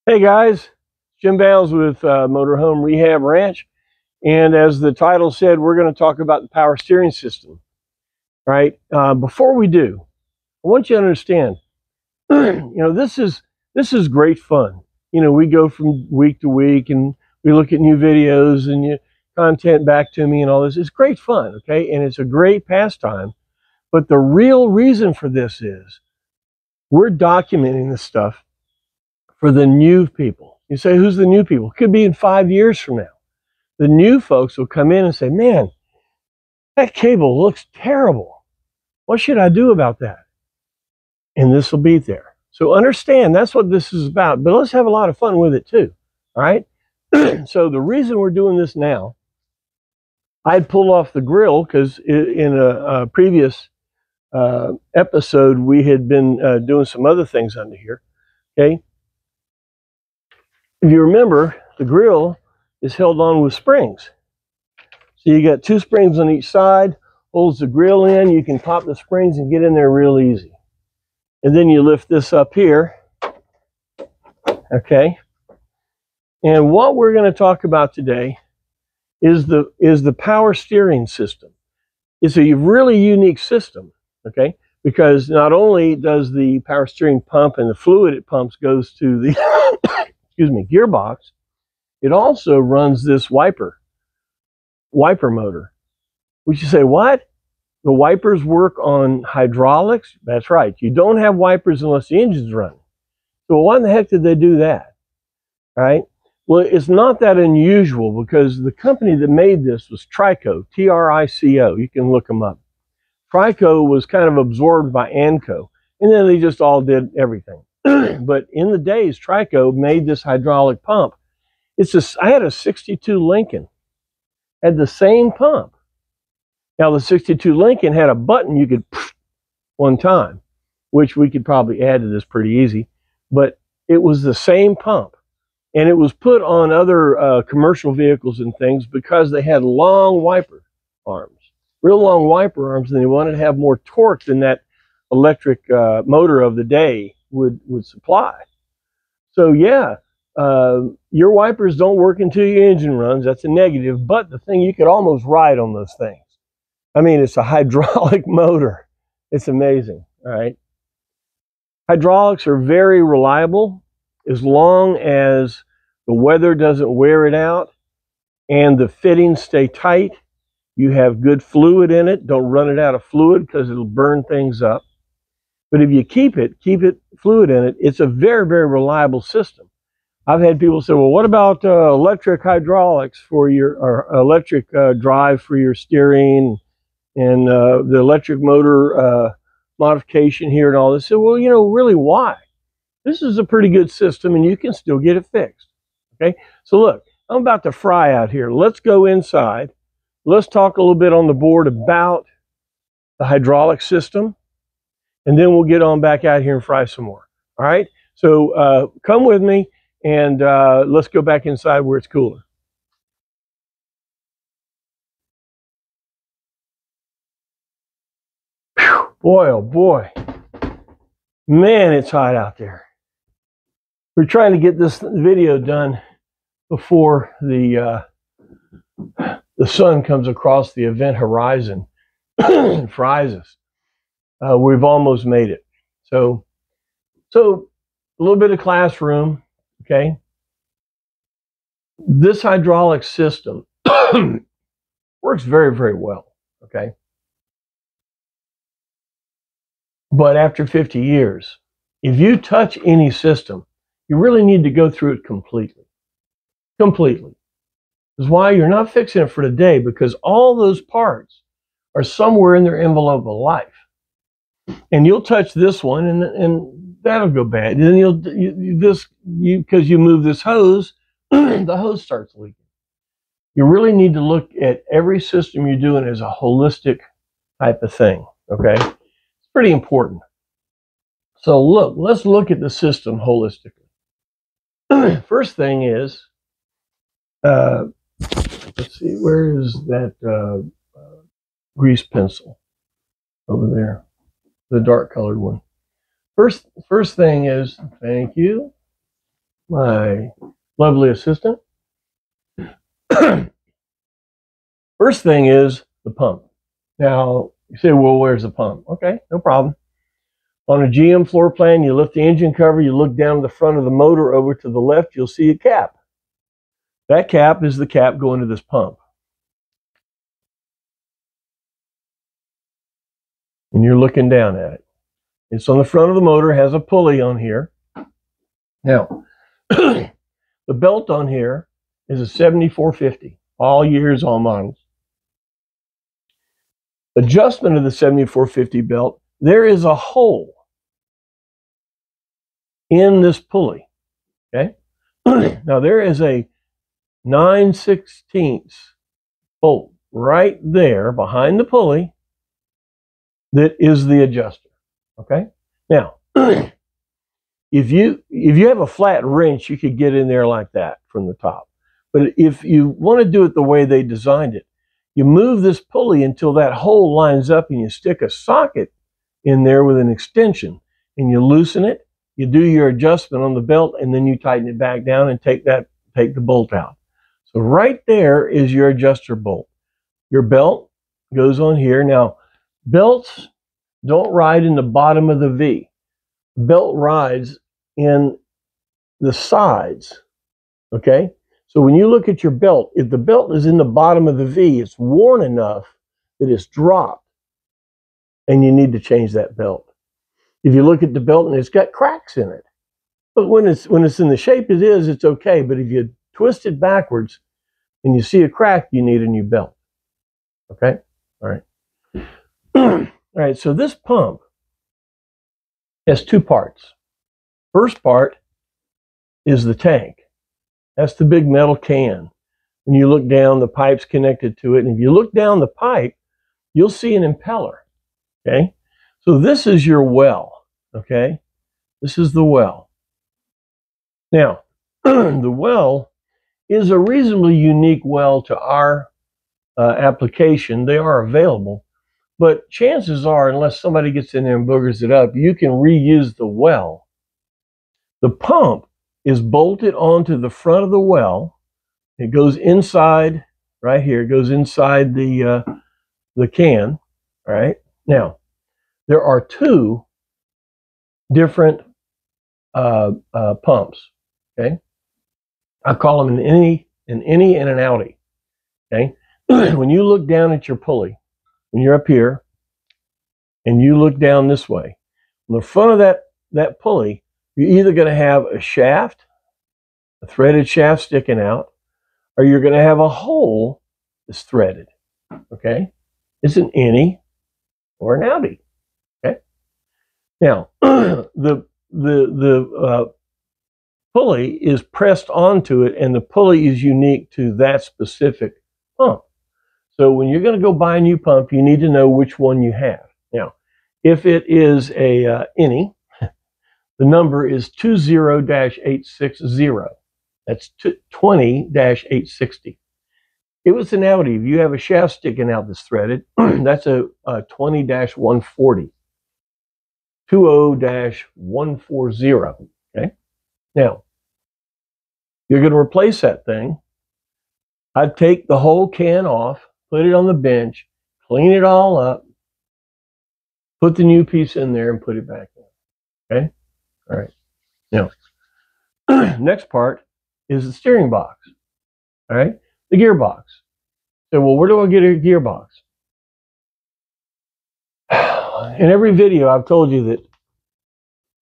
Hey guys, Jim Bales with Motorhome Rehab Ranch, and as the title said, we're going to talk about the power steering system. Right? Before we do, I want you to understand, this is great fun. We go from week to week, and we look at new videos and content back to me, and all this. It's great fun, okay, and it's a great pastime. But the real reason for this is we're documenting this stuff for the new people. You say, who's the new people? Could be in 5 years from now. The new folks will come in and say, man, that cable looks terrible. What should I do about that? And this will be there. So understand that's what this is about, but let's have a lot of fun with it too. All right. So the reason we're doing this now, I'd pulled off the grill because in a previous episode, we had been doing some other things under here. Okay. If you remember, the grill is held on with springs. So you got 2 springs on each side, holds the grill in. You can pop the springs and get in there real easy. And then you lift this up here. Okay. And what we're going to talk about today is the power steering system. It's a really unique system, okay? Because not only does the power steering pump and the fluid it pumps goes to the gearbox, it also runs this wiper motor. Which you say, what? The wipers work on hydraulics? That's right. You don't have wipers unless the engine's running. So why in the heck did they do that? All right? Well, it's not that unusual because the company that made this was Trico, T-R-I-C-O. You can look them up. Trico was kind of absorbed by Anco, and then they just all did everything. But in the days, Trico made this hydraulic pump. I had a 62 Lincoln, had the same pump. Now the 62 Lincoln had a button you could one time, which we could probably add to this pretty easy, but it was the same pump. And it was put on other commercial vehicles and things because they had long wiper arms, real long wiper arms, and they wanted to have more torque than that electric motor of the day would supply. So yeah, your wipers don't work until your engine runs. That's a negative, but the thing, you could almost ride on those things. I mean, it's a hydraulic motor. It's amazing, all right? Hydraulics are very reliable as long as the weather doesn't wear it out and the fittings stay tight. You have good fluid in it. Don't run it out of fluid because it'll burn things up. But if you keep it fluid in it, it's a very, very reliable system. I've had people say, well, what about electric hydraulics for or electric drive for your steering and the electric motor modification here and all this? So, well, really why? This is a pretty good system and you can still get it fixed. Okay, so look, I'm about to fry out here. Let's go inside. Let's talk a little bit on the board about the hydraulic system, and then we'll get on back out here and fry some more. All right, so come with me and let's go back inside where it's cooler. Whew, boy, oh boy. Man, it's hot out there. We're trying to get this video done before the sun comes across the event horizon and fries us. We've almost made it. So a little bit of classroom, okay? This hydraulic system works very, very well, okay? But after 50 years, if you touch any system, you really need to go through it completely. Completely. That's why you're not fixing it for today, because all those parts are somewhere in their envelope of life. And you'll touch this one and that'll go bad. And then because you move this hose, the hose starts leaking. You really need to look at every system you're doing as a holistic type of thing, okay? It's pretty important. So look, let's look at the system holistically. First thing is, let's see, where is that grease pencil? Over there, the dark colored one. First thing is, thank you. my lovely assistant. First thing is the pump. Now, you say, well, where's the pump? Okay, no problem. On a GM floor plan, you lift the engine cover, you look down the front of the motor over to the left, you'll see a cap. That cap is the cap going to this pump. And you're looking down at it. It's on the front of the motor, has a pulley on here. Now, the belt on here is a 7450, all years, all models. Adjustment of the 7450 belt, there is a hole in this pulley, okay? Now, there is a 9/16 bolt right there behind the pulley that is the adjuster, okay? Now, if you have a flat wrench, you could get in there like that from the top. But if you want to do it the way they designed it, you move this pulley until that hole lines up and you stick a socket in there with an extension and you loosen it, you do your adjustment on the belt, and then you tighten it back down and take the bolt out. So right there is your adjuster bolt. Your belt goes on here. Now, belts don't ride in the bottom of the V. Belt rides in the sides, okay? So when you look at your belt, if the belt is in the bottom of the V, it's worn enough that it's dropped, and you need to change that belt. If you look at the belt and it's got cracks in it, but when it's in the shape it is, it's okay. But if you twist it backwards and you see a crack, you need a new belt. Okay? All right. All right, so this pump has two parts. First part is the tank. That's the big metal can. When you look down, the pipe's connected to it. And if you look down the pipe, you'll see an impeller. Okay? So this is your well. Okay? This is the well. Now, the well is a reasonably unique well to our application. They are available. But chances are, unless somebody gets in there and boogers it up, you can reuse the well. The pump is bolted onto the front of the well. It goes inside, right here. It goes inside the can, all right? Now, there are two different pumps, okay? I call them an innie and an outie, okay? When you look down at your pulley, when you're up here, and you look down this way, on the front of that pulley, you're either going to have a shaft, a threaded shaft sticking out, or you're going to have a hole that's threaded, okay? It's an innie or an outie, okay? Now, the pulley is pressed onto it, and the pulley is unique to that specific pump. So when you're going to go buy a new pump, you need to know which one you have. Now, if it is a innie, the number is 20-860. That's 20-860. If it's an outie, if you have a shaft sticking out that's threaded, that's a 20-140. 20-140. Okay? Now, you're going to replace that thing. I'd take the whole can off, put it on the bench, clean it all up, put the new piece in there, and put it back in. Okay? All right. Now, next part is the steering box. All right? The gearbox. So, well, where do I get a gearbox? In every video, I've told you that,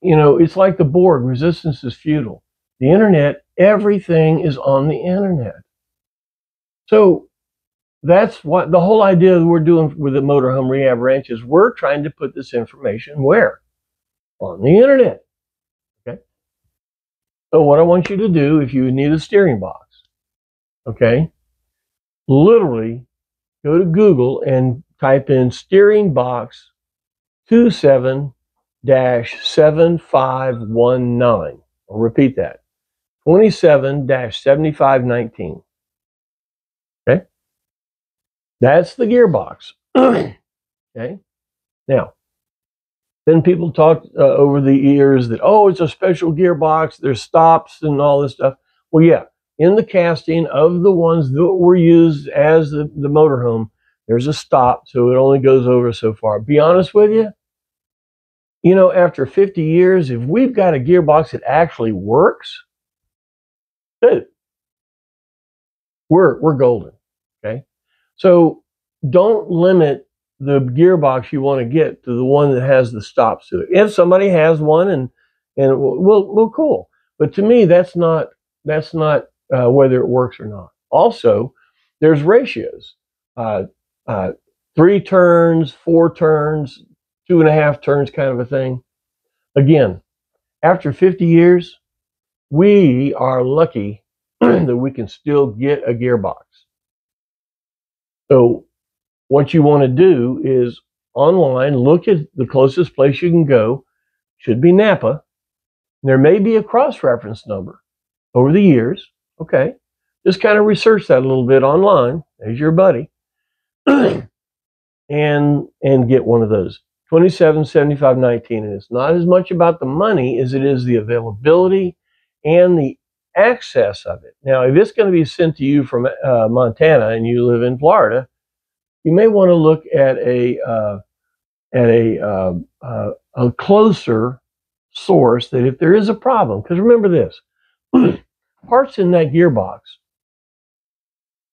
you know, it's like the Borg, resistance is futile. The internet, everything is on the internet. So that's what the whole idea that we're doing with the Motorhome Rehab Ranch is. We're trying to put this information where? On the internet. Okay. So what I want you to do, if you need a steering box, okay, literally go to Google and type in steering box 27-7519. I'll repeat that. 27-7519. Okay? That's the gearbox. Okay? Now, Then people talked over the years that, oh, it's a special gearbox, there's stops and all this stuff. Well, yeah, in the casting of the ones that were used as the motorhome, there's a stop, so it only goes over so far. Be honest with you, you know, after 50 years, if we've got a gearbox that actually works, dude, we're golden. Okay, so don't limit the gearbox you want to get to the one that has the stops to it. If somebody has one, and well, cool. But to me, that's not whether it works or not. Also, there's ratios. Uh, 3 turns, 4 turns, 2.5 turns, kind of a thing. Again, after 50 years, we are lucky that we can still get a gearbox. So what you want to do is online, look at the closest place you can go. Should be Napa. There may be a cross-reference number over the years. Okay. Just kind of research that a little bit online as your buddy and get one of those. 27, 75, 19. And it's not as much about the money as it is the availability and the access of it. Now, if it's going to be sent to you from Montana and you live in Florida, you may want to look at a closer source, that if there is a problem, because remember this, parts in that gearbox,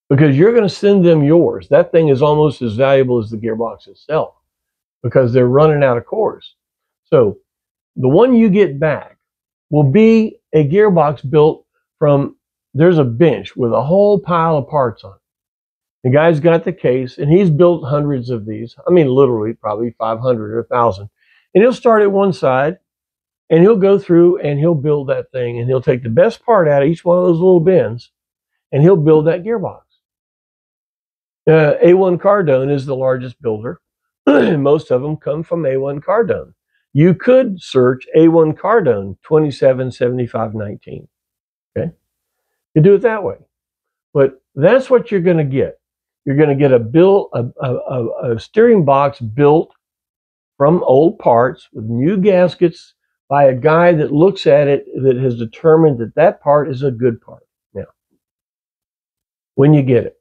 because you're going to send them yours, that thing is almost as valuable as the gearbox itself, because they're running out of cores. So the one you get back will be a gearbox built from, there's a bench with a whole pile of parts on it. The guy's got the case, and he's built hundreds of these. I mean, literally, probably 500 or 1,000. And he'll start at one side, and he'll go through, and he'll build that thing, and he'll take the best part out of each one of those little bins, and he'll build that gearbox. A1 Cardone is the largest builder, and most of them come from A1 Cardone. You could search A1 Cardone 27, 75, 19. Okay? You do it that way. But that's what you're going to get. You're going to get a steering box built from old parts with new gaskets by a guy that looks at it, that has determined that that part is a good part. Now, when you get it,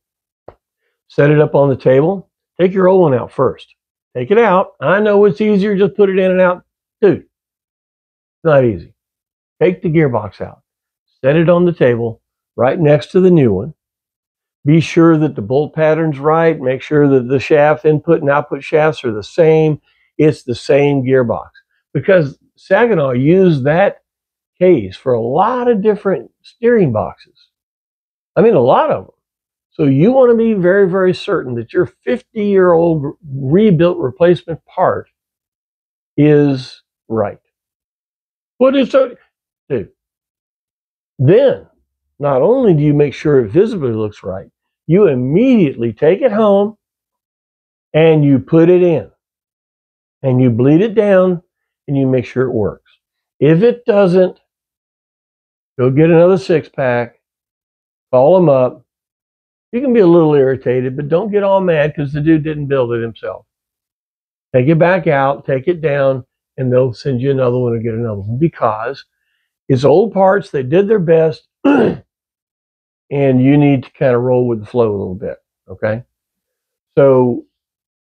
set it up on the table. Take your old one out first. Take it out. I know it's easier, just put it in and out. Dude, it's not easy. Take the gearbox out. Set it on the table right next to the new one. Be sure that the bolt pattern's right. Make sure that the shaft input and output shafts are the same. It's the same gearbox. Because Saginaw used that case for a lot of different steering boxes. I mean, a lot of them. So you want to be very, very certain that your 50-year-old rebuilt replacement part is right. What is so, dude? Then, not only do you make sure it visibly looks right, you immediately take it home and you put it in. And you bleed it down and you make sure it works. If it doesn't, go get another 6-pack, call them up. You can be a little irritated, but don't get all mad because the dude didn't build it himself. Take it back out, take it down, and they'll send you another one or get another one, because it's old parts. They did their best, and you need to kind of roll with the flow a little bit, okay? So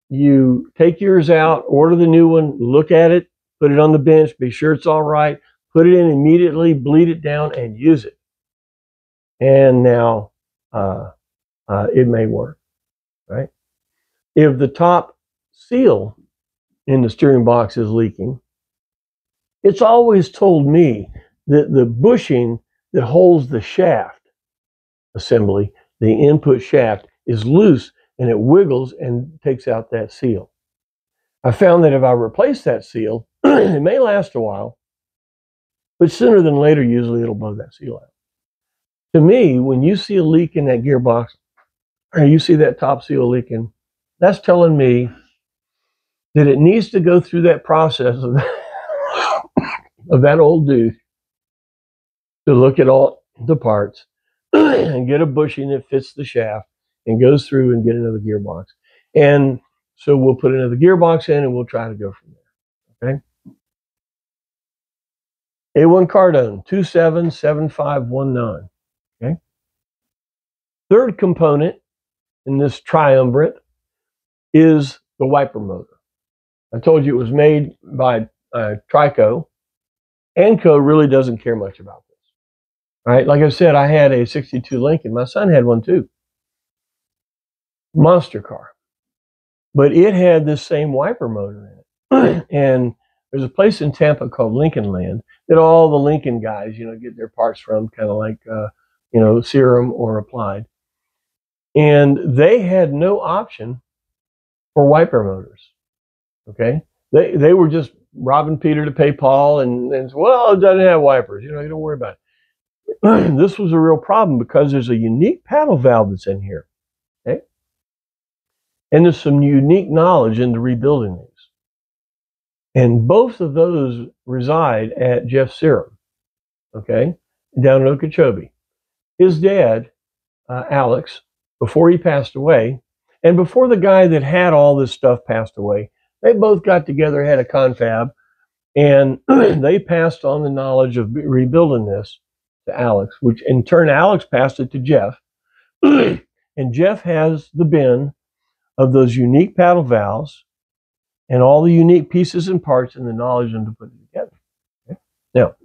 you take yours out, order the new one, look at it, put it on the bench, be sure it's all right, put it in immediately, bleed it down, and use it. And now it may work, right? If the top seal in the steering box is leaking, it's always told me that the bushing that holds the shaft assembly, the input shaft, is loose, and it wiggles and takes out that seal. I found that if I replace that seal, it may last a while, but sooner than later, usually it'll blow that seal out. To me, when you see a leak in that gearbox, or you see that top seal leaking, that's telling me that it needs to go through that process of that old dude to look at all the parts and get a bushing that fits the shaft and goes through and get another gearbox. And so we'll put another gearbox in and we'll try to go from there. Okay. A1 Cardone 277519. Okay. Third component in this triumvirate is the wiper motor. I told you it was made by Trico. Anco really doesn't care much about this. All right, like I said, I had a 62 Lincoln. My son had one too. Monster car. But it had this same wiper motor in it. And there's a place in Tampa called Lincoln Land that all the Lincoln guys, get their parts from, kind of like, Serum or Applied. And they had no option for wiper motors. Okay, they were just robbing Peter to pay Paul, and well, it doesn't have wipers. You don't worry about it. This was a real problem because there's a unique paddle valve that's in here. Okay, and there's some unique knowledge into rebuilding these. And both of those reside at Jeff Serum, okay, down in Okeechobee. His dad, Alex, before he passed away, and before the guy that had all this stuff passed away, they both got together, had a confab, and they passed on the knowledge of rebuilding this to Alex, which in turn Alex passed it to Jeff. And Jeff has the bin of those unique paddle valves and all the unique pieces and parts and the knowledge to put it together. Okay? Now,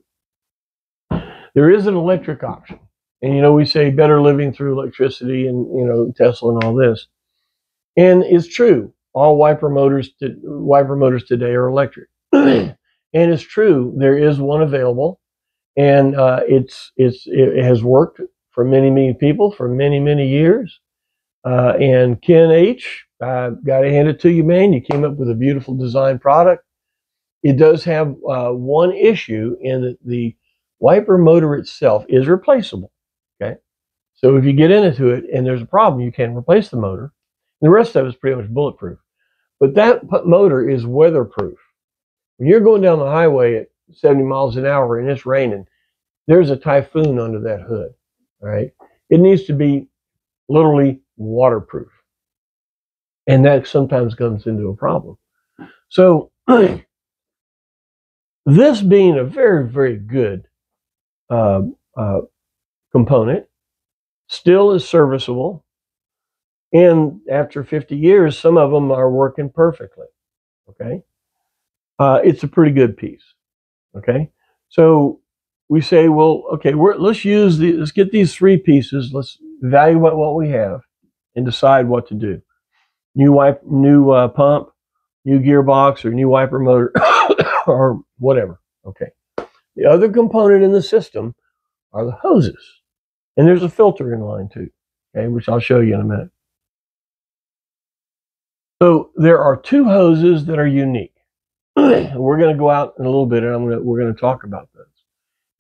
there is an electric option. And, we say better living through electricity and, Tesla and all this. And it's true. All wiper motors today are electric. And it's true. There is one available. And it has worked for many, many people for many, many years. And Ken H., got to hand it to you, man. You came up with a beautiful design product. It does have one issue in that the wiper motor itself is replaceable. Okay, so if you get into it and there's a problem, you can replace the motor. The rest of it is pretty much bulletproof. But that motor is weatherproof. When you're going down the highway at 70 miles an hour and it's raining, there's a typhoon under that hood. All right, it needs to be literally waterproof. And that sometimes comes into a problem. So this being a very, very good component, still is serviceable. And after 50 years, some of them are working perfectly. Okay. It's a pretty good piece. Okay. So we say, well, okay, let's get these three pieces. Let's evaluate what we have and decide what to do. New pump, new gearbox, or new wiper motor, or whatever. Okay. The other component in the system are the hoses. And there's a filter in line too, okay, which I'll show you in a minute. So there are two hoses that are unique. We're going to go out in a little bit, and we're going to talk about those.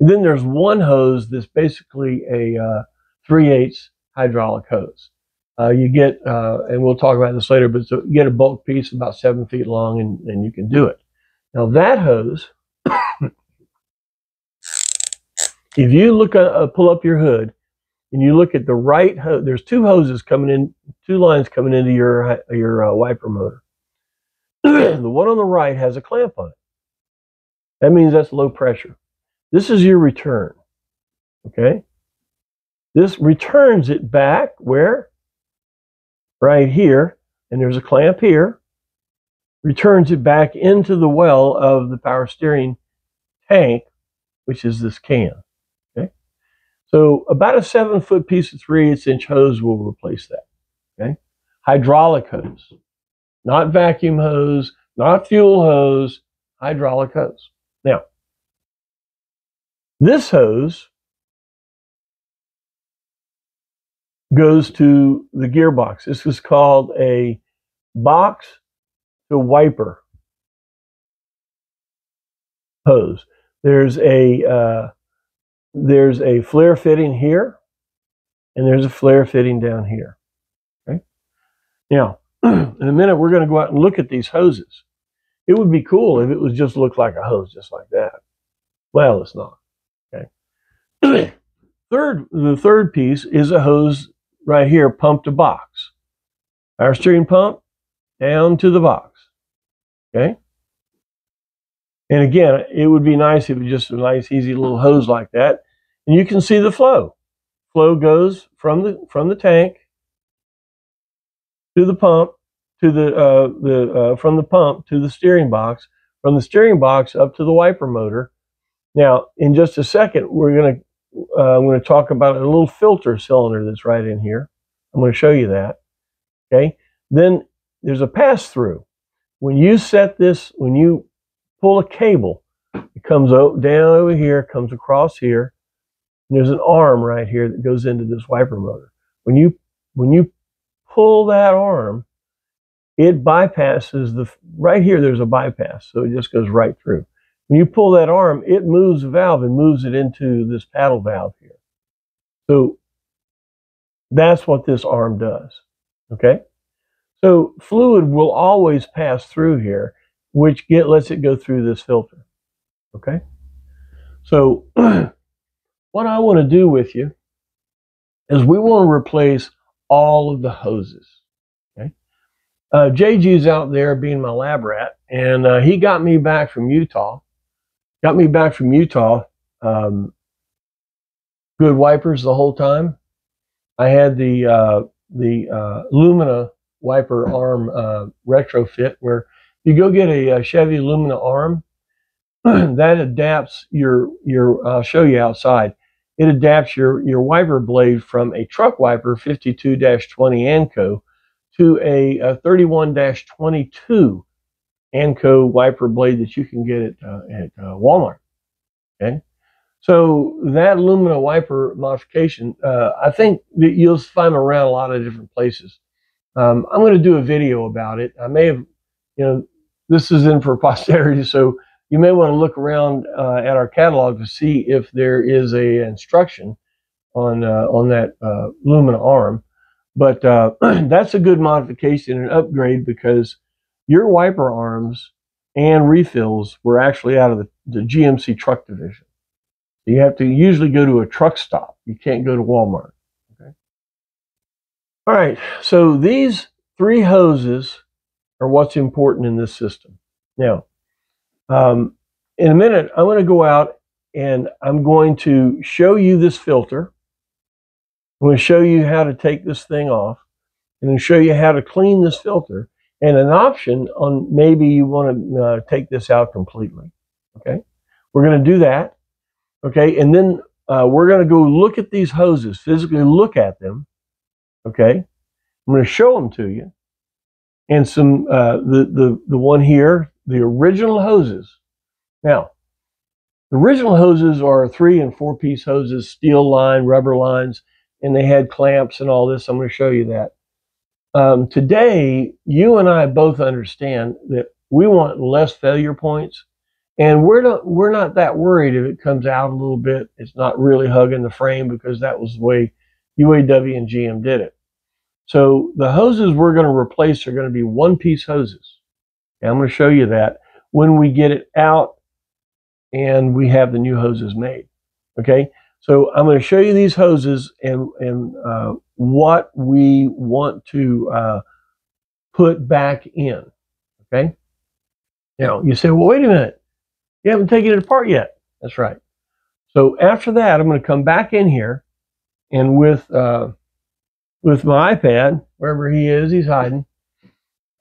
And then there's one hose that's basically a 3/8 hydraulic hose. You get, and we'll talk about this later, but you get a bulk piece about 7 feet long, and you can do it. Now that hose, if you look pull up your hood, and you look at the right hose, there's two hoses coming in, two lines coming into your wiper motor. The one on the right has a clamp on it. That means that's low pressure. This is your return. Okay? This returns it back where? Right here, and there's a clamp here. Returns it back into the well of the power steering tank, which is this can. Okay? So about a 7-foot piece of 3/8 hose will replace that. Okay? Hydraulic hose. Not vacuum hose, not fuel hose, hydraulic hose. Now, this hose goes to the gearbox. This is called a box to wiper hose. There's a flare fitting here, and there's a flare fitting down here. Okay. Now, in a minute, we're going to go out and look at these hoses. It would be cool if it was just looked like a hose, just like that. Well, it's not. Okay. The third piece is a hose right here, pump to box. Power steering pump down to the box. Okay. And again, it would be nice if it was just a nice, easy little hose like that. And you can see the flow. Flow goes from the tank to the pump, to from the pump to the steering box, from the steering box up to the wiper motor. Now, in just a second, I'm going to talk about a little filter cylinder that's right in here. I'm going to show you that. Okay. Then there's a pass through. When you pull a cable, it comes down over here, comes across here, and there's an arm right here that goes into this wiper motor. When you pull that arm, it bypasses right here. There's a bypass, so it just goes right through. When you pull that arm, it moves the valve and moves it into this paddle valve here. So that's what this arm does. Okay. So fluid will always pass through here, which lets it go through this filter. Okay. So what I want to do with you is we want to replace all of the hoses. Okay. JG's out there being my lab rat, and he got me back from Utah. Good wipers the whole time. I had the Lumina wiper arm retrofit, where you go get a Chevy Lumina arm that adapts I'll show you outside. It adapts your wiper blade from a truck wiper 52-20 Anco to a 31-22 Anco wiper blade that you can get at Walmart. Okay, so that Lumina wiper modification, I think that you'll find around a lot of different places. I'm going to do a video about it. I may have, this is in for posterity, so you may want to look around at our catalog to see if there is an instruction on that Lumina arm. But that's a good modification and upgrade, because your wiper arms and refills were actually out of the GMC truck division. You have to usually go to a truck stop. You can't go to Walmart. Okay. All right. So these 3 hoses are what's important in this system. Now, in a minute, I'm going to go out and I'm going to show you this filter. I'm going to show you how to take this thing off, and then show you how to clean this filter, and an option on maybe you want to take this out completely. Okay, we're going to do that. Okay, and then we're going to go look at these hoses, physically look at them. Okay, I'm going to show them to you, and some the one here, the original hoses. Now, the original hoses are 3- and 4-piece hoses, steel line, rubber lines, and they had clamps and all this. I'm going to show you that. Today, you and I both understand that we want less failure points, and we're not that worried if it comes out a little bit. It's not really hugging the frame, because that was the way UAW and GM did it. So the hoses we're going to replace are going to be 1-piece hoses. And I'm going to show you that when we get it out and we have the new hoses made. Okay, so I'm going to show you these hoses and what we want to put back in. Okay, now you say, well, wait a minute, you haven't taken it apart yet. That's right. So after that, I'm going to come back in here, and with my iPad, wherever he is, he's hiding.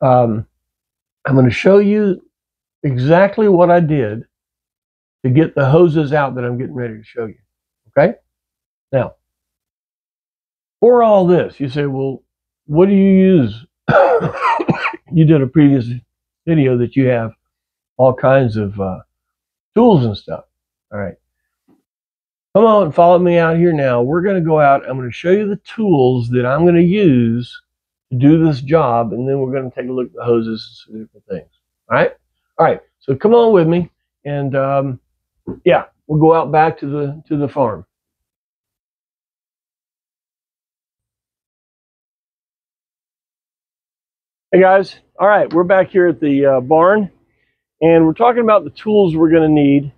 I'm going to show you exactly what I did to get the hoses out that I'm getting ready to show you. Okay? Now, for all this, you say, well, what do you use? You did a previous video that you have all kinds of tools and stuff. All right. Come on and follow me out here now. We're going to go out. I'm going to show you the tools that I'm going to use to do this job, and then we're going to take a look at the hoses and some different things. All right? All right. So come on with me, and yeah, we'll go out back to the farm. Hey guys, all right, we're back here at the barn, and we're talking about the tools we're going to need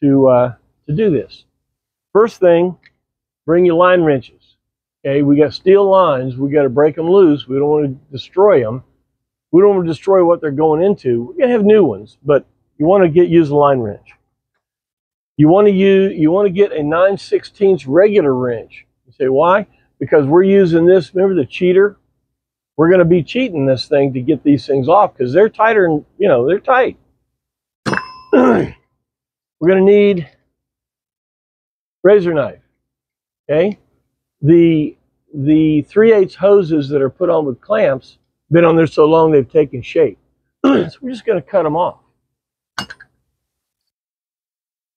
to do this. First thing, bring your line wrenches. Okay, we got steel lines. We got to break them loose. We don't want to destroy them. We don't want to destroy what they're going into. We're going to have new ones, but use a line wrench. You want to get a 9/16 regular wrench. You say why? Because we're using this. Remember the cheater? We're going to be cheating this thing to get these things off because they're tighter and they're tight. We're going to need razor knife. Okay, the 3/8 hoses that are put on with clamps been on there so long they've taken shape. So we're just going to cut them off.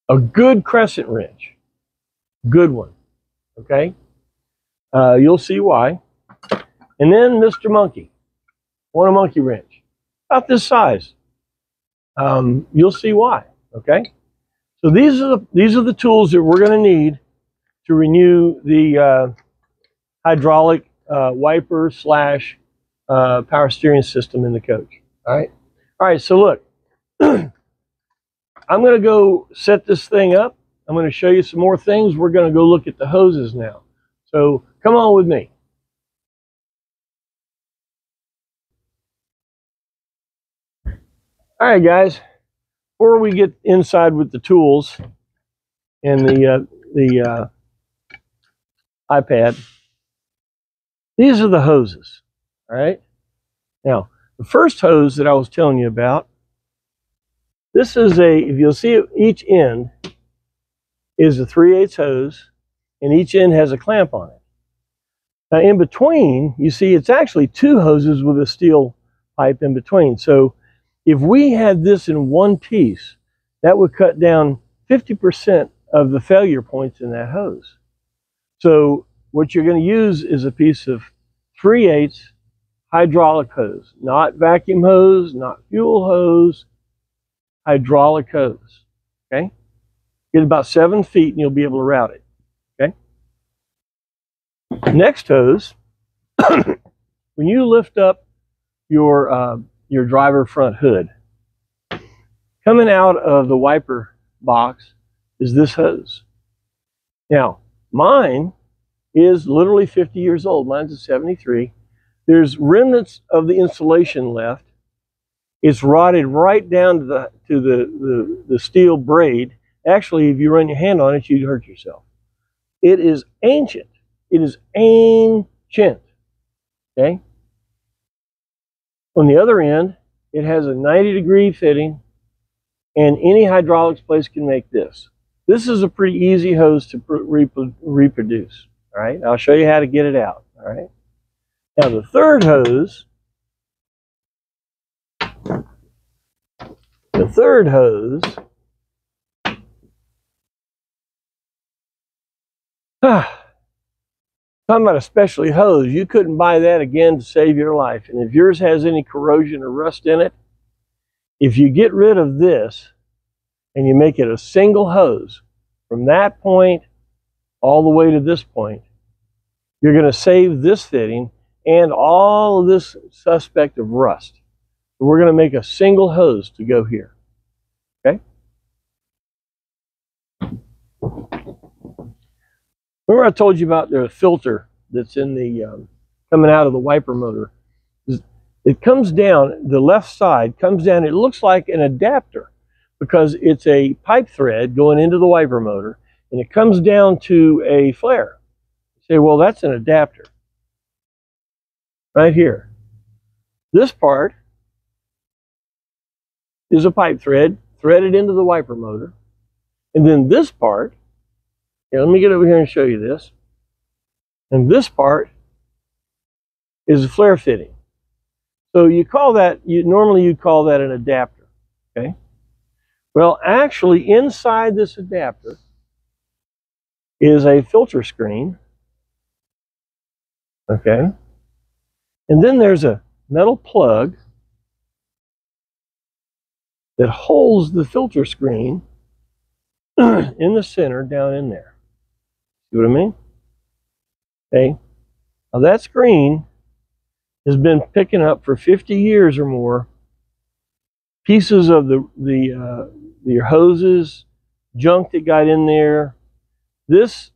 A good crescent wrench, good one. Okay, you'll see why. And then Mr. Monkey, want a monkey wrench, about this size. You'll see why. Okay, so these are the tools that we're going to need to renew the hydraulic wiper / power steering system in the coach. All right. So look, I'm going to go set this thing up. I'm going to show you some more things. We're going to go look at the hoses now. So come on with me. All right, guys. Before we get inside with the tools and the iPad, these are the hoses. All right. Now, the first hose that I was telling you about, this is if you'll see each end is a 3/8 hose, and each end has a clamp on it. Now, in between, you see it's actually two hoses with a steel pipe in between. So if we had this in one piece, that would cut down 50% of the failure points in that hose. So what you're going to use is a piece of 3/8 hydraulic hose, not vacuum hose, not fuel hose, hydraulic hose. Okay, get about 7 feet and you'll be able to route it. Okay, next hose, when you lift up your driver front hood, coming out of the wiper box is this hose. Now, mine is literally 50 years old. Mine's a 73. There's remnants of the insulation left. It's rotted right down to the steel braid. Actually, if you run your hand on it, you'd hurt yourself. It is ancient. It is ancient. Okay? On the other end, it has a 90-degree fitting, and any hydraulics place can make this. This is a pretty easy hose to reproduce. All right? I'll show you how to get it out. All right? Now, the third hose, talking about a specialty hose, you couldn't buy that again to save your life. And if yours has any corrosion or rust in it, if you get rid of this and you make it a single hose from that point all the way to this point, you're going to save this fitting and all of this suspect of rust. So we're going to make a single hose to go here. Okay? Remember I told you about the filter that's in the coming out of the wiper motor. It comes down, the left side comes down, it looks like an adapter because it's a pipe thread going into the wiper motor, and it comes down to a flare. You say, well, that's an adapter. Right here. This part is a pipe thread threaded into the wiper motor. And then this part, let me get over here and show you this. And this part is a flare fitting. So you call that, normally you'd call that an adapter. Okay? Well, actually inside this adapter is a filter screen. Okay? And then there's a metal plug that holds the filter screen in the center down in there. See what I mean? Okay. Now that screen has been picking up for 50 years or more pieces of your hoses, junk that got in there. This,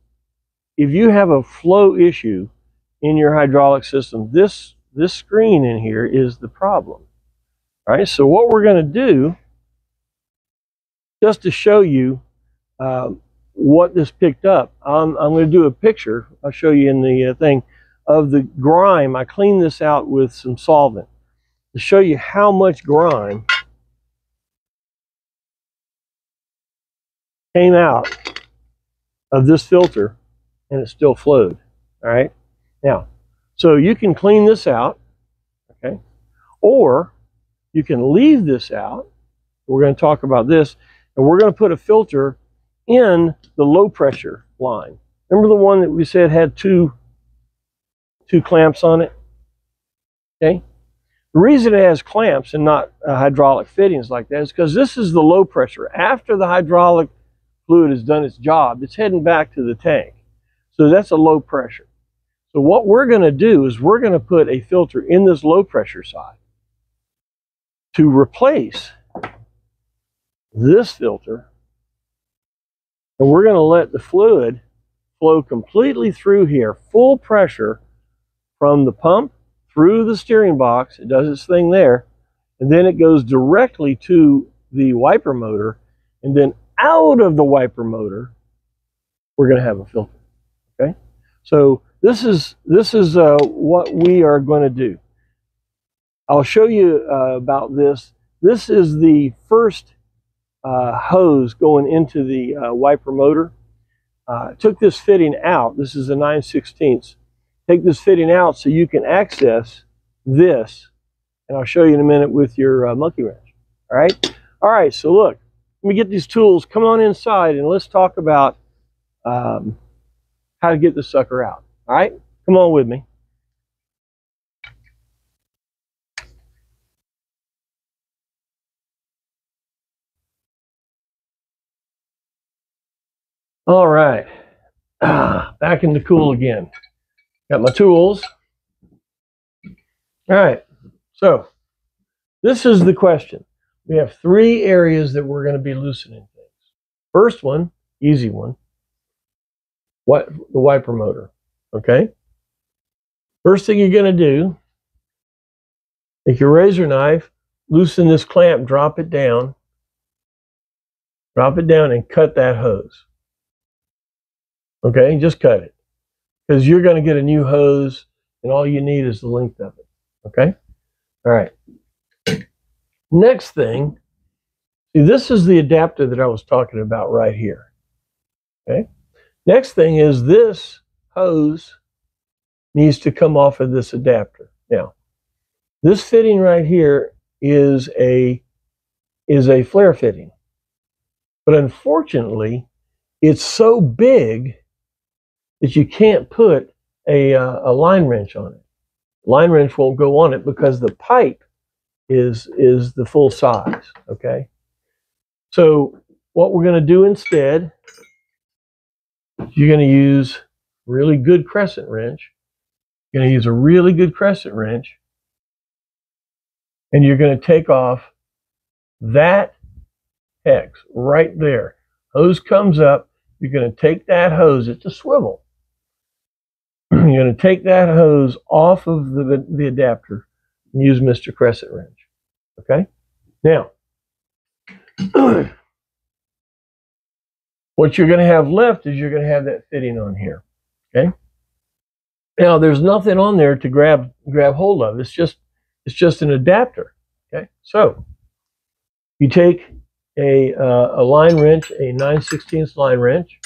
if you have a flow issue in your hydraulic system, this screen in here is the problem. All right, so what we're going to do just to show you what this picked up, I'm going to do a picture. I'll show you in the thing of the grime. I cleaned this out with some solvent to show you how much grime came out of this filter, and it still flowed. All right. Now, so you can clean this out, okay, or you can leave this out. We're going to talk about this, and we're going to put a filter in the low pressure line. Remember the one that we said had two clamps on it? Okay. The reason it has clamps and not hydraulic fittings like that is because this is the low pressure. After the hydraulic fluid has done its job, it's heading back to the tank. So that's a low pressure. So what we're going to do is we're going to put a filter in this low pressure side to replace this filter, and we're going to let the fluid flow completely through here, full pressure from the pump through the steering box. It does its thing there, and then it goes directly to the wiper motor, and then out of the wiper motor we're going to have a filter. Okay, so this is what we are going to do. I'll show you about this. This is the first hose going into the wiper motor. Took this fitting out. This is a 9/16. Take this fitting out so you can access this, and I'll show you in a minute with your monkey wrench. All right, so look, let me get these tools. Come on inside and let's talk about how to get this sucker out. All right, come on with me. All right, back in the cool again. Got my tools. All right, so this is the question. We have three areas that we're going to be loosening things. First one, easy one, the wiper motor. Okay. First thing you're going to do, take your razor knife, loosen this clamp, drop it down, and cut that hose. Okay, just cut it, because you're going to get a new hose, and all you need is the length of it. Okay. All right. Next thing, see, this is the adapter that I was talking about right here. Okay. Next thing is this hose needs to come off of this adapter. Now, this fitting right here is a flare fitting, but unfortunately, it's so big that you can't put a line wrench on it. Line wrench won't go on it because the pipe is the full size. Okay, so what we're going to do instead, you're going to use really good crescent wrench. You're going to use a really good crescent wrench, and you're going to take off that hex right there. Hose comes up. You're going to take that hose. It's a swivel. You're going to take that hose off of the adapter and use Mr. Crescent Wrench. Okay? Now, what you're going to have left is you're going to have that fitting on here. Okay? Now, there's nothing on there to grab hold of. It's just an adapter. Okay? So, you take a line wrench, a 9/16 line wrench.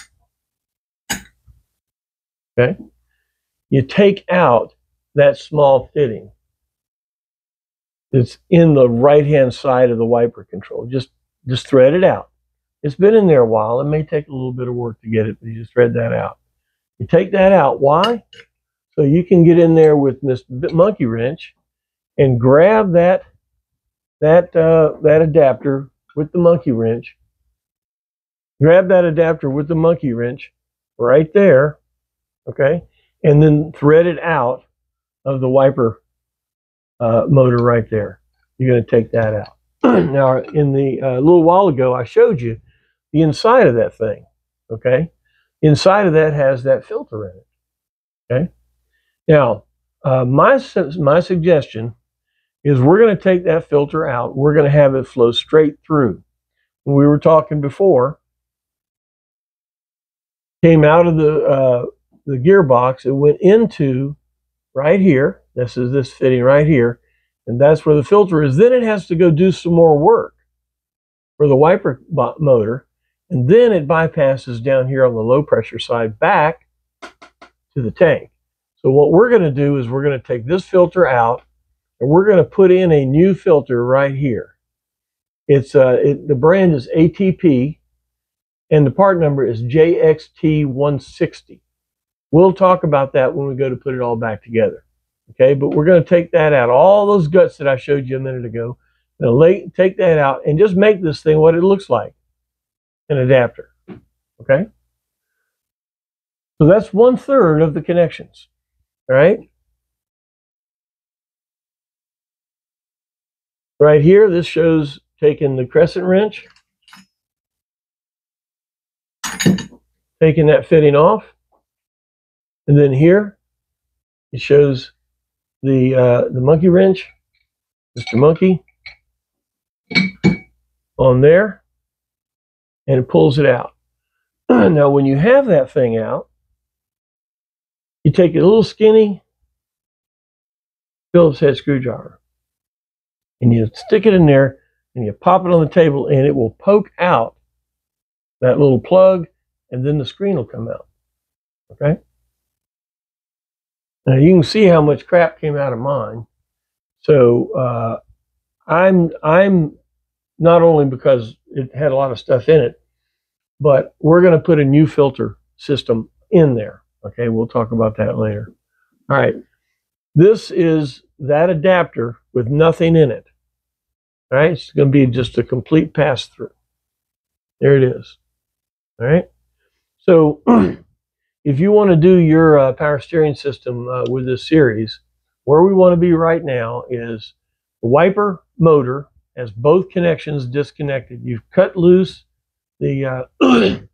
Okay? You take out that small fitting that's in the right-hand side of the wiper control. Just thread it out. It's been in there a while. It may take a little bit of work to get it, but you just thread that out. You take that out. Why? So you can get in there with this monkey wrench and grab that adapter with the monkey wrench. Grab that adapter with the monkey wrench right there. Okay? And then thread it out of the wiper motor right there. You're going to take that out. Now, in the little while ago, I showed you the inside of that thing. Okay, inside of that has that filter in it. Okay. Now, my suggestion is we're going to take that filter out. We're going to have it flow straight through. when we were talking before, came out of the gearbox. It went into right here. This is this fitting right here, and that's where the filter is. Then it has to go do some more work for the wiper motor, and then it bypasses down here on the low pressure side back to the tank. So what we're going to do is we're going to take this filter out, and we're going to put in a new filter right here. It's the brand is ATP, and the part number is JXT160. We'll talk about that when we go to put it all back together. Okay, but we're going to take that out. All those guts that I showed you a minute ago, take that out and just make this thing what it looks like, an adapter. Okay, so that's 1/3 of the connections. All right, right here, this shows taking the crescent wrench, taking that fitting off, and then here it shows the monkey wrench, Mr. Monkey, on there, and it pulls it out. Now, when you have that thing out, you take a little skinny Phillips head screwdriver, and you stick it in there, and you pop it on the table, and it will poke out that little plug, and then the screen will come out. Okay? Now you can see how much crap came out of mine. So I'm not only because it had a lot of stuff in it, but we're going to put a new filter system in there. Okay, we'll talk about that later. All right, this is that adapter with nothing in it. All right, it's going to be just a complete pass-through. There it is. All right, so if you want to do your power steering system with this series, where we want to be right now is the wiper motor has both connections disconnected. You've cut loose the the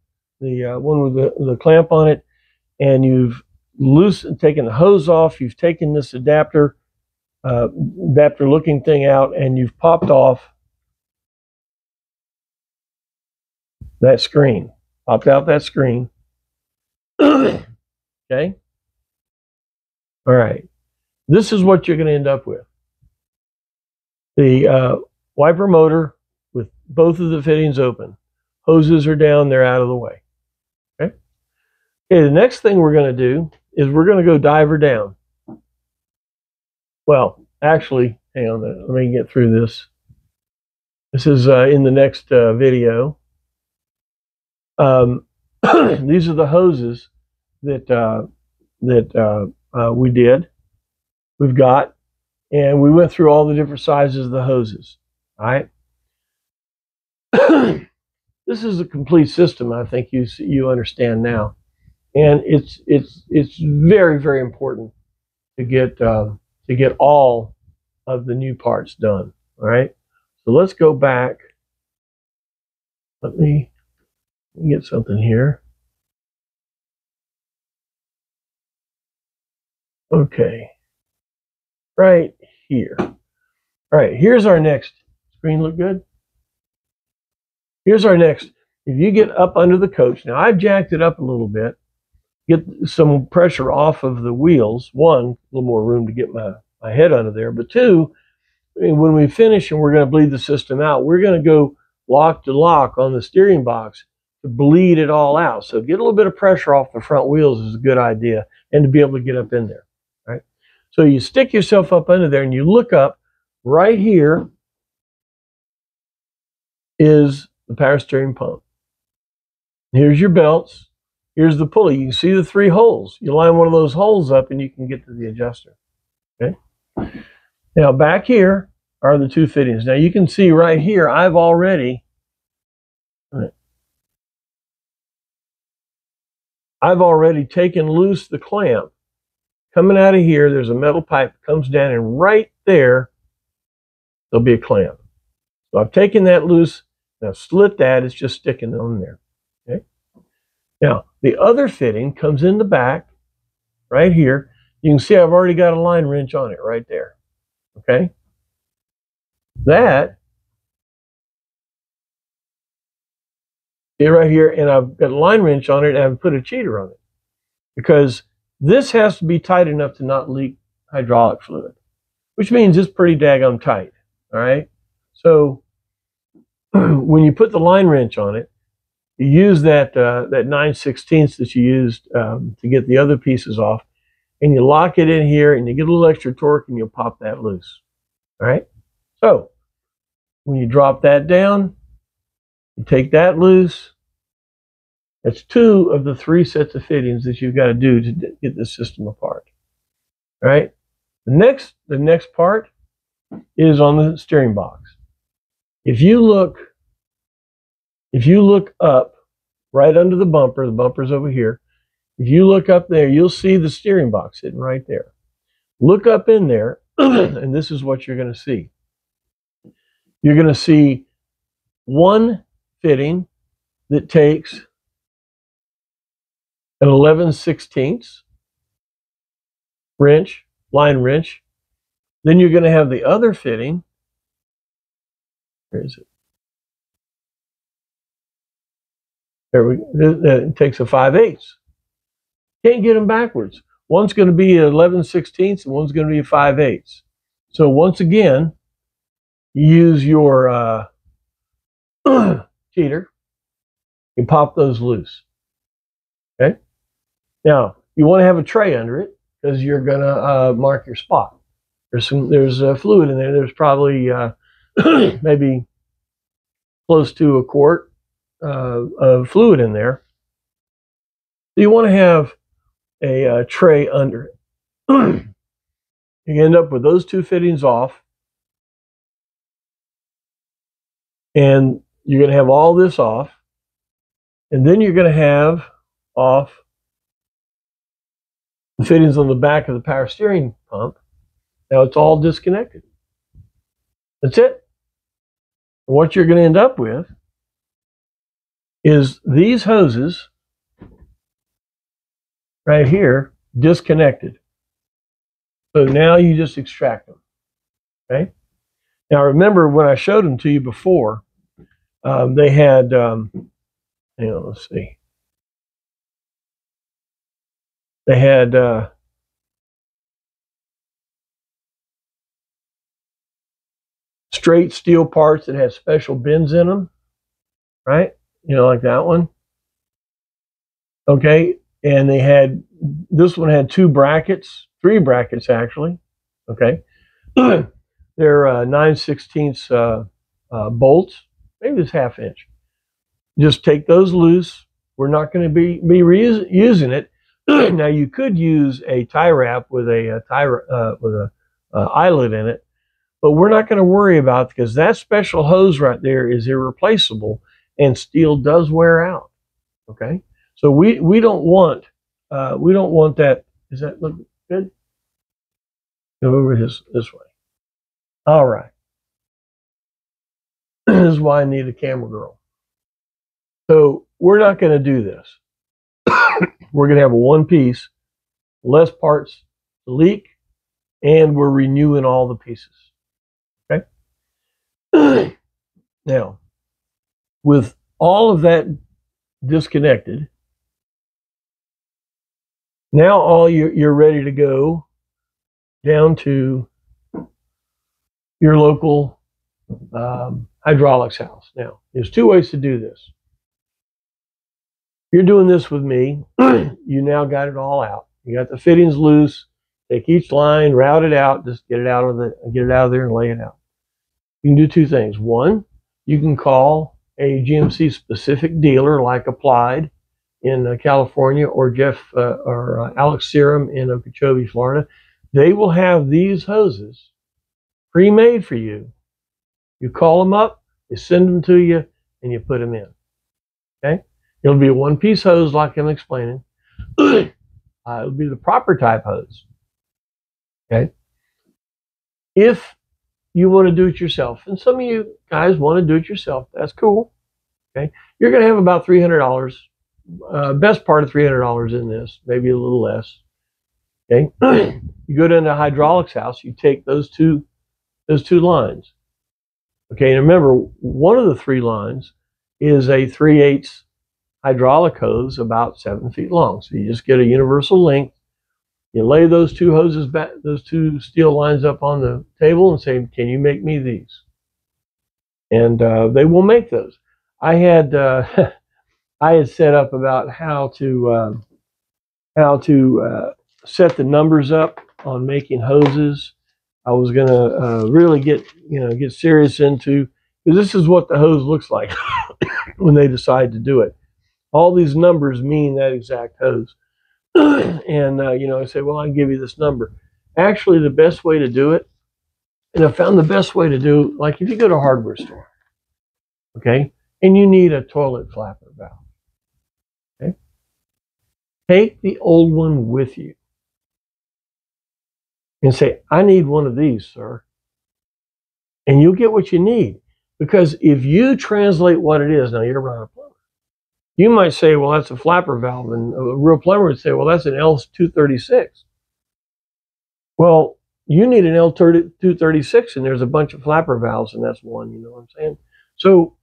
one with the clamp on it, and you've taken the hose off. You've taken this adapter looking thing out, and you've popped off that screen. Popped out that screen. Okay. All right. This is what you're going to end up with. The wiper motor with both of the fittings open. Hoses are down, they're out of the way. Okay. Okay, the next thing we're going to do is we're going to go diver down. Well, actually, hang on, let me get through this. This is in the next video. These are the hoses that we've got, and we went through all the different sizes of the hoses. All right. This is a complete system. I think you understand now, and it's very, very important to get all of the new parts done. All right. So let's go back. Let me get something here. Okay, right here. All right, here's our next. Screen look good? Here's our next. If you get up under the coach, now I've jacked it up a little bit, get some pressure off of the wheels. One, a little more room to get my head under there. But two, when we finish and we're going to bleed the system out, we're going to go lock to lock on the steering box to bleed it all out. So get a little bit of pressure off the front wheels is a good idea, and to be able to get up in there. Right? So you stick yourself up under there and you look up. Right here is the power steering pump. Here's your belts. Here's the pulley. You can see the 3 holes. You line one of those holes up and you can get to the adjuster. Okay. Now back here are the 2 fittings. Now you can see right here I've already taken loose the clamp. Coming out of here, there's a metal pipe that comes down, and right there, there'll be a clamp. So I've taken that loose, and I've slit that. It's just sticking on there. Okay. Now, the other fitting comes in the back, right here. You can see I've already got a line wrench on it right there. Okay. That See right here, and I've got a line wrench on it, and I've put a cheater on it because this has to be tight enough to not leak hydraulic fluid, which means it's pretty daggone tight. All right. So when you put the line wrench on it, you use that 9/16 that you used to get the other pieces off, and you lock it in here, and you get a little extra torque, and you'll pop that loose. All right. So when you drop that down, you take that loose. That's 2 of the 3 sets of fittings that you've got to do to get this system apart. All right. The next part is on the steering box. If you look up right under the bumper's over here. If you look up there, you'll see the steering box sitting right there. Look up in there, and this is what you're going to see. You're going to see one fitting that takes an 11/16 wrench, line wrench. Then you're going to have the other fitting. Where is it? There we go. It takes a 5/8. Can't get them backwards. One's going to be 11/16 and one's going to be 5/8. So once again, you use your cheater. You pop those loose. Okay. Now you want to have a tray under it because you're going to mark your spot. There's fluid in there. There's probably maybe close to a quart of fluid in there. So you want to have a tray under it. You end up with those 2 fittings off, and you're going to have all this off, and then you're going to have off the fittings on the back of the power steering pump. Now it's all disconnected. That's it. And what you're going to end up with is these hoses right here disconnected. So now you just extract them. Okay. Now remember when I showed them to you before, they had, let's see. They had straight steel parts that had special bends in them, right? Like that one. Okay. And they had, this one had 2 brackets, 3 brackets actually. Okay. They're 9/16 bolts, maybe it's 1/2 inch. Just take those loose. We're not going to be using it. Now you could use a tie wrap with a eyelet in it, but we're not going to worry about it because that special hose right there is irreplaceable, and steel does wear out. Okay, so we don't want that. Does that look good? Go over this way. All right. This is why I need a camera girl. So we're not going to do this. We're going to have a 1 piece, less parts to leak, and we're renewing all the pieces. Okay. Now, with all of that disconnected, now all you're ready to go down to your local hydraulics house. Now, there's 2 ways to do this. You're doing this with me. You now got it all out. You got the fittings loose. Take each line, route it out, just get it out of there and lay it out. You can do 2 things. One, you can call a GMC specific dealer like Applied in California, or Alex Serum in Okeechobee, Florida. They will have these hoses pre-made for you. You call them up, they send them to you, and you put them in. Okay? It'll be a 1-piece hose like I'm explaining. It'll be the proper type hose. Okay? If you want to do it yourself, and some of you guys want to do it yourself, that's cool. Okay? You're going to have about $300, best part of $300 in this, maybe a little less. Okay? You go down to a hydraulics house, you take those two lines. Okay, and remember, one of the 3 lines is a 3/8 hydraulic hose about 7 feet long. So you just get a universal length. You lay those two hoses back, those two steel lines up on the table and say, can you make me these? And they will make those. I had I had set up about how to set the numbers up on making hoses. I was going to really get serious into, because this is what the hose looks like when they decide to do it. All these numbers mean that exact hose. And, I say, well, I'll give you this number. Actually, the best way to do it, and I found the best way to do, like if you go to a hardware store, okay, and you need a toilet flapper valve, okay, take the old one with you and say, I need one of these, sir. And you'll get what you need. Because if you translate what it is, now you're not a plumber. You might say, well, that's a flapper valve. And a real plumber would say, well, that's an L236. Well, you need an L236, and there's a bunch of flapper valves, and that's one, you know what I'm saying? So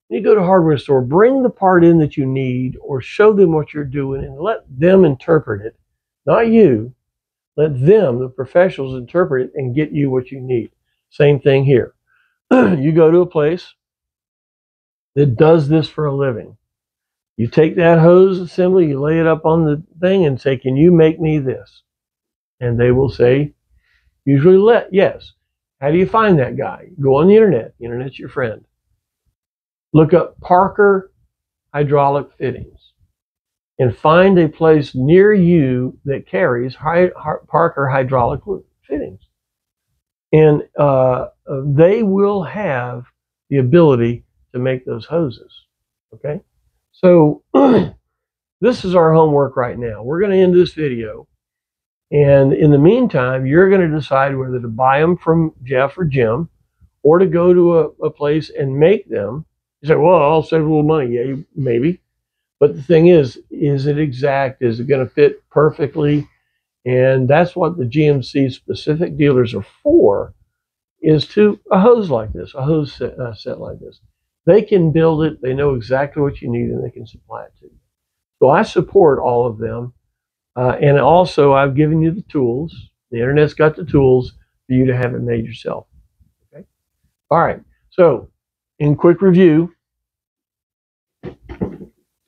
you go to a hardware store, bring the part in that you need, or show them what you're doing, and let them interpret it. Not you. Let them, the professionals, interpret it and get you what you need. Same thing here. You go to a place that does this for a living. You take that hose assembly, you lay it up on the thing and say, can you make me this? And they will say, usually yes. How do you find that guy? Go on the internet. The internet's your friend. Look up Parker hydraulic fittings and find a place near you that carries Parker hydraulic fittings. And they will have the ability to make those hoses. Okay? So this is our homework right now. We're going to end this video. And in the meantime, you're going to decide whether to buy them from Jeff or Jim or to go to a place and make them. You say, well, I'll save a little money. Yeah, maybe. But the thing is it exact? Is it going to fit perfectly? And that's what the GMC specific dealers are for, is to a hose like this, a hose set like this. They can build it. They know exactly what you need, and they can supply it to you. So I support all of them. And also, I've given you the tools. The internet's got the tools for you to have it made yourself. Okay. All right. So, in quick review, let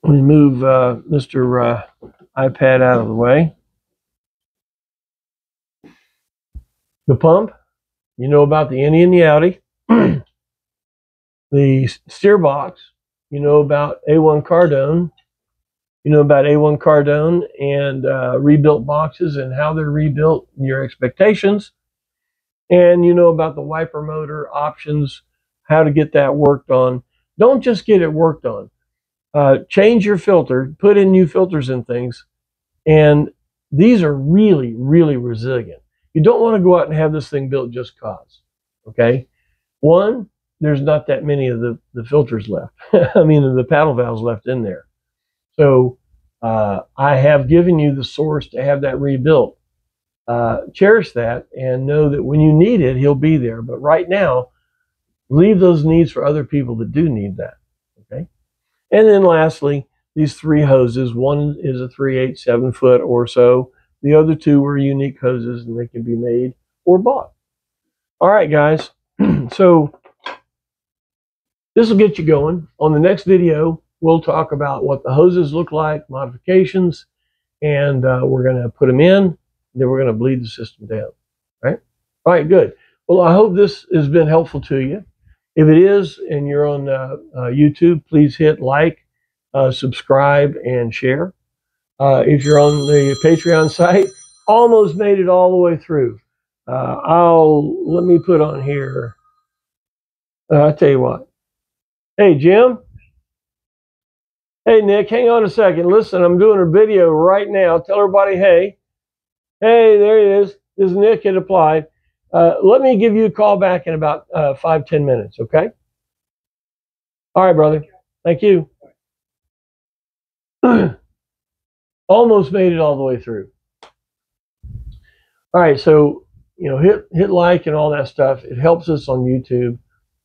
me move Mr. iPad out of the way. The pump, you know about the innie and the outie. The steer box, you know about A1 Cardone. You know about A1 Cardone and rebuilt boxes and how they're rebuilt and your expectations. And you know about the wiper motor options, how to get that worked on. Don't just get it worked on. Change your filter, put in new filters and things. And these are really, really resilient. You don't want to go out and have this thing built just cause. Okay? One, there's not that many of the filters left. I mean, the paddle valves left in there. So I have given you the source to have that rebuilt. Cherish that and know that when you need it, he'll be there. But right now, leave those needs for other people that do need that. Okay. And then lastly, these three hoses. One is a 3/8, 7 foot or so. The other two are unique hoses, and they can be made or bought. All right, guys. So this will get you going. On the next video, we'll talk about what the hoses look like, modifications, and we're going to put them in. Then we're going to bleed the system down. Right? All right, good. Well, I hope this has been helpful to you. If it is, and you're on YouTube, please hit like, subscribe, and share. If you're on the Patreon site, almost made it all the way through. Let me put on here. I'll tell you what. Hey, Jim. Hey, Nick, hang on a second. Listen, I'm doing a video right now. Tell everybody, hey. Hey, there he is. This is Nick had applied. Let me give you a call back in about 5-10 minutes, okay? All right, brother. Thank you. Almost made it all the way through. All right, so, hit like and all that stuff. It helps us on YouTube.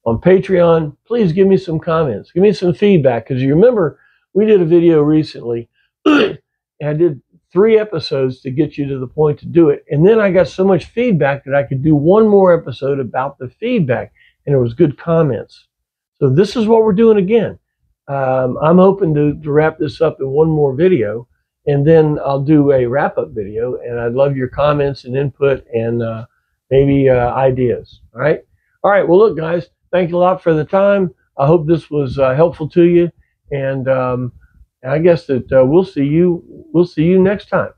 On Patreon, please give me some comments. Give me some feedback, because you remember, we did a video recently, and I did 3 episodes to get you to the point to do it. And then I got so much feedback that I could do 1 more episode about the feedback, and it was good comments. So this is what we're doing again. I'm hoping to wrap this up in 1 more video, and then I'll do a wrap-up video, and I'd love your comments and input and maybe ideas. All right? All right, well, look, guys, thank you a lot for the time. I hope this was helpful to you, and I guess that we'll see you next time.